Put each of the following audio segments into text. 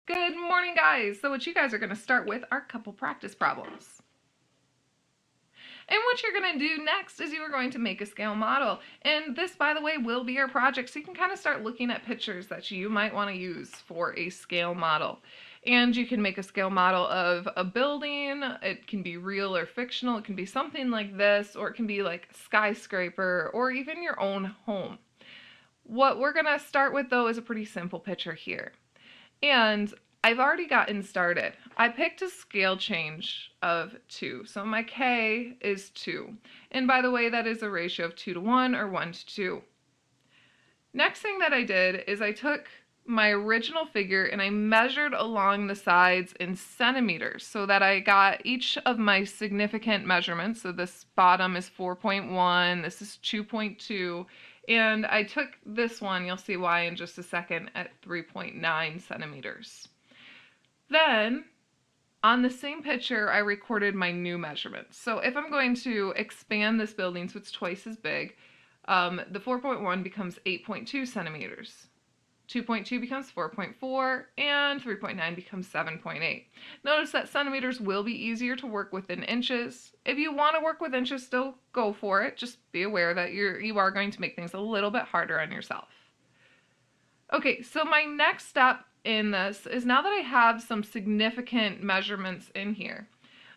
Good morning, guys. So what you guys are going to start with are couple practice problems. And what you're going to do next is you are going to make a scale model. And this, by the way, will be your project, so you can kind of start looking at pictures that you might want to use for a scale model. And you can make a scale model of a building. It can be real or fictional. It can be something like this, or it can be like a skyscraper, or even your own home. What we're going to start with, though, is a pretty simple picture here. And I've already gotten started. I picked a scale change of 2. So my K is 2. And by the way, that is a ratio of 2 to 1 or 1 to 2. Next thing that I did is I took my original figure and I measured along the sides in centimeters so that I got each of my significant measurements. So this bottom is 4.1, this is 2.2, and I took this one, you'll see why in just a second, at 3.9 centimeters. Then, on the same picture, I recorded my new measurements. So if I'm going to expand this building so it's twice as big, the 4.1 becomes 8.2 centimeters. 2.2 becomes 4.4, and 3.9 becomes 7.8. Notice that centimeters will be easier to work with than inches. If you want to work with inches, still go for it. Just be aware that you are going to make things a little bit harder on yourself. Okay, so my next step in this is, now that I have some significant measurements in here,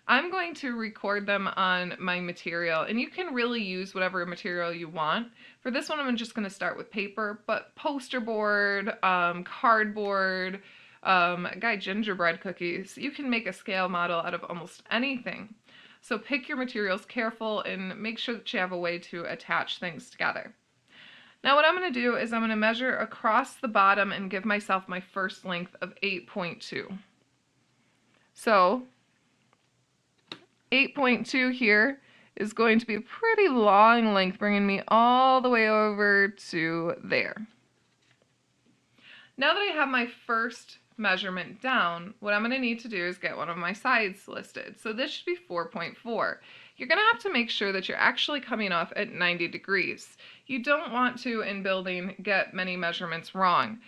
I'm going to record them on my material, and you can really use whatever material you want. For this one, I'm just going to start with paper, but poster board, cardboard, guy gingerbread cookies, you can make a scale model out of almost anything. So pick your materials careful and make sure that you have a way to attach things together. Now what I'm going to do is I'm going to measure across the bottom and give myself my first length of 8.2. So 8.2 here is going to be a pretty long length, bringing me all the way over to there. Now that I have my first measurement down, what I'm going to need to do is get one of my sides listed. So this should be 4.4. You're going to have to make sure that you're actually coming off at 90 degrees. You don't want to, in building, get many measurements wrong.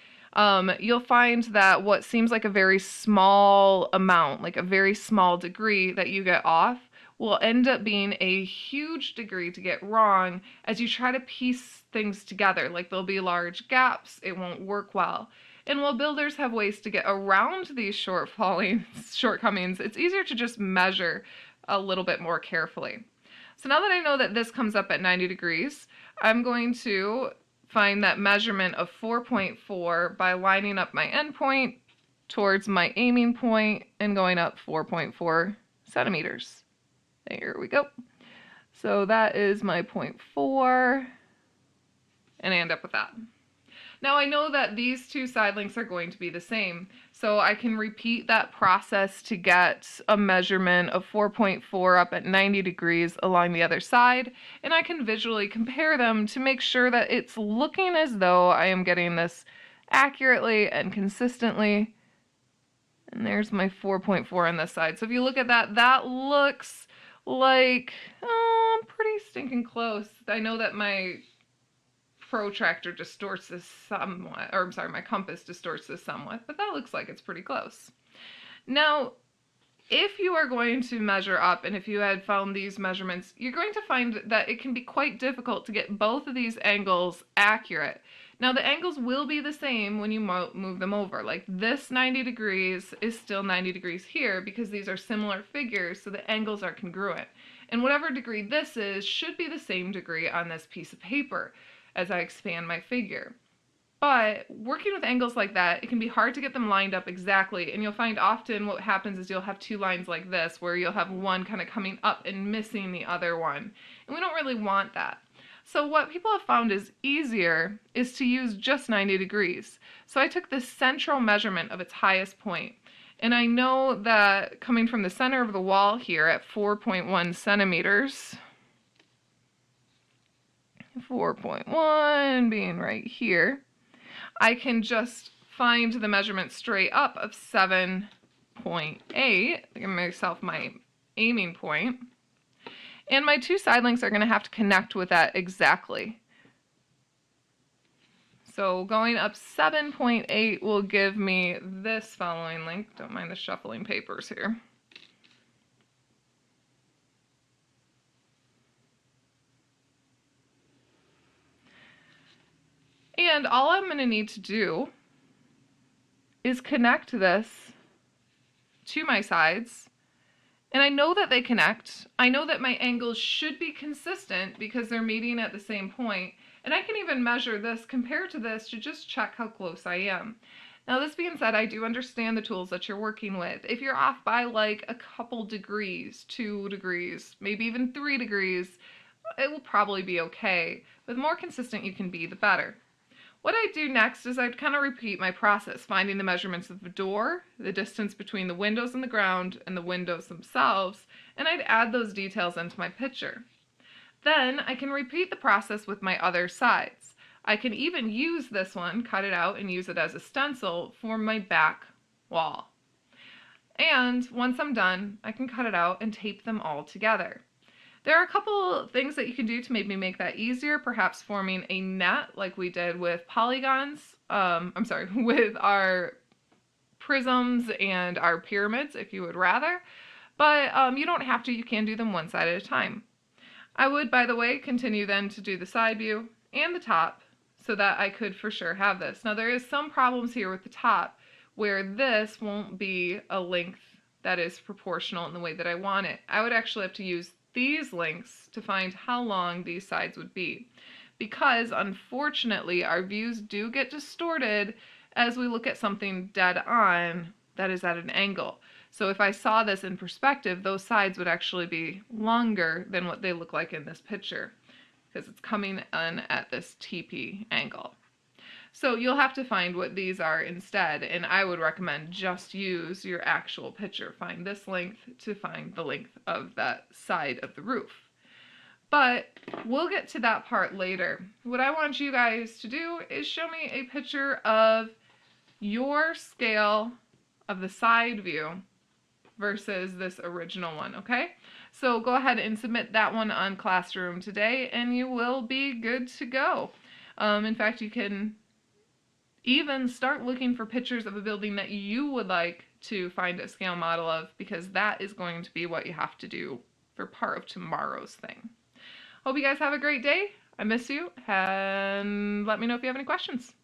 You'll find that what seems like a very small amount, like a very small degree that you get off, will end up being a huge degree to get wrong as you try to piece things together. Like there'll be large gaps, it won't work well. And while builders have ways to get around these shortcomings, it's easier to just measure a little bit more carefully. So now that I know that this comes up at 90 degrees, I'm going to find that measurement of 4.4 by lining up my endpoint towards my aiming point and going up 4.4 centimeters. There we go. So that is my 0.4, and I end up with that. Now I know that these two side lengths are going to be the same, so I can repeat that process to get a measurement of 4.4 up at 90 degrees along the other side, and I can visually compare them to make sure that it's looking as though I am getting this accurately and consistently. And there's my 4.4 on this side. So if you look at that, that looks like, I'm pretty stinking close. I know that my protractor distorts this somewhat, or I'm sorry, my compass distorts this somewhat, but that looks like it's pretty close. Now, if you are going to measure up, and if you had found these measurements, you're going to find that it can be quite difficult to get both of these angles accurate. Now, the angles will be the same when you move them over. Like this 90 degrees is still 90 degrees here because these are similar figures, so the angles are congruent. And whatever degree this is should be the same degree on this piece of paper as I expand my figure. But working with angles like that, it can be hard to get them lined up exactly, and you'll find often what happens is you'll have two lines like this where you'll have one kind of coming up and missing the other one, and we don't really want that. So what people have found is easier is to use just 90 degrees. So I took the central measurement of its highest point, and I know that coming from the center of the wall here at 4.1 centimeters, 4.1 being right here, I can just find the measurement straight up of 7.8, give myself my aiming point, and my two side lengths are going to have to connect with that exactly. So going up 7.8 will give me this following length. Don't mind the shuffling papers here. And all I'm going to need to do is connect this to my sides. And I know that they connect. I know that my angles should be consistent because they're meeting at the same point. And I can even measure this compared to this to just check how close I am. Now, this being said, I do understand the tools that you're working with. If you're off by like a couple degrees, 2 degrees, maybe even 3 degrees, it will probably be okay. But the more consistent you can be, the better. What I do next is I'd kind of repeat my process, finding the measurements of the door, the distance between the windows and the ground, and the windows themselves, and I'd add those details into my picture. Then I can repeat the process with my other sides. I can even use this one, cut it out, and use it as a stencil for my back wall. And once I'm done, I can cut it out and tape them all together. There are a couple things that you can do to maybe make that easier, perhaps forming a net like we did with polygons, with our prisms and our pyramids if you would rather, but you don't have to, you can do them one side at a time. I would, by the way, continue then to do the side view and the top so that I could for sure have this. Now there is some problems here with the top where this won't be a length that is proportional in the way that I want it. I would actually have to use these lengths to find how long these sides would be, because unfortunately our views do get distorted as we look at something dead on that is at an angle. So if I saw this in perspective, those sides would actually be longer than what they look like in this picture because it's coming in at this TP angle. So you'll have to find what these are instead, and I would recommend just use your actual picture. Find this length to find the length of that side of the roof. But we'll get to that part later. What I want you guys to do is show me a picture of your scale of the side view versus this original one, okay? So go ahead and submit that one on Classroom today, and you will be good to go. In fact, you can even start looking for pictures of a building that you would like to find a scale model of, because that is going to be what you have to do for part of tomorrow's thing. Hope you guys have a great day. I miss you, and let me know if you have any questions.